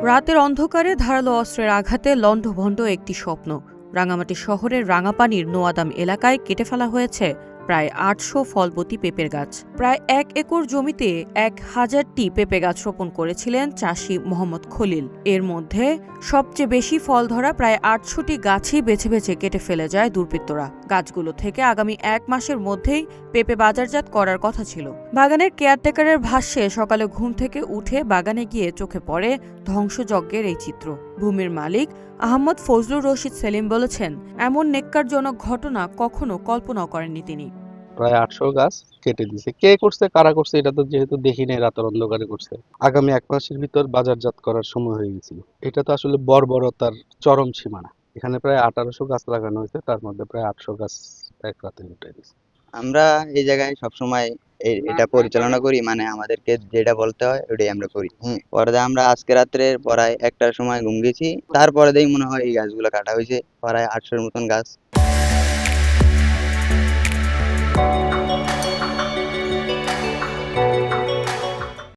রাতের অন্ধকারে ধারালো অস্ত্রের আঘাতে লণ্ডভণ্ড একটি স্বপ্ন। রাঙামাটি শহরের রাঙাপানির নোয়াদাম এলাকায় কেটে ফেলা হয়েছে প্রায় ৮০০ ফলবতী পেঁপের গাছ। প্রায় ১ একর জমিতে ১,০০০টি পেঁপে গাছ রোপণ করেছিলেন চাষি মোহাম্মদ খলিল। এর মধ্যে সবচেয়ে বেশি ফল ধরা প্রায় ৮০০টি গাছই বেছে বেছে কেটে ফেলে যায় দুর্বৃত্তরা। গাছগুলো থেকে আগামী ১ মাসের মধ্যেই পেঁপে বাজারজাত করার কথা ছিল। বাগানের কেয়ারটেকারের ভাষ্যে সকালে ঘুম থেকে উঠে বাগানে গিয়ে চোখে পড়ে ধ্বংসযজ্ঞের এই চিত্র। ভূমির মালিক আহমদ ফজলুর রশিদ সেলিম বলেছেন, এমন নেক্কারজনক ঘটনা কখনো কল্পনাও করেননি তিনি। প্রায় ৮০০ গাছ কেটে দিছে। কে করছে, কারা করছে এটা তো যেহেতু দেখি নাই, রাতের অন্ধকারে করছে। আগামী ১ মাসের ভিতর বাজারজাত করার সময় হয়ে গেছিল। এটা তো আসলে বর্বরতার চরম সীমানা। এখানে প্রায় ১৮০০ গাছ লাগানো হয়েছে, তার মধ্যে প্রায় ৮০০ গাছ এক রাতে উঠে দিছে। আমরা এই জায়গায় সবসময় এটা পরিচালনা করি, মানে আমাদেরকে যেটা বলতে হয় ওটাই আমরা করি। পরে আমরা আজকে রাত্রে প্রায় ১টার সময় ঘুম গেছি, তারপরে মনে হয় এই গাছগুলো কাটা হয়েছে। প্রায় ৮০০-র মতন গাছ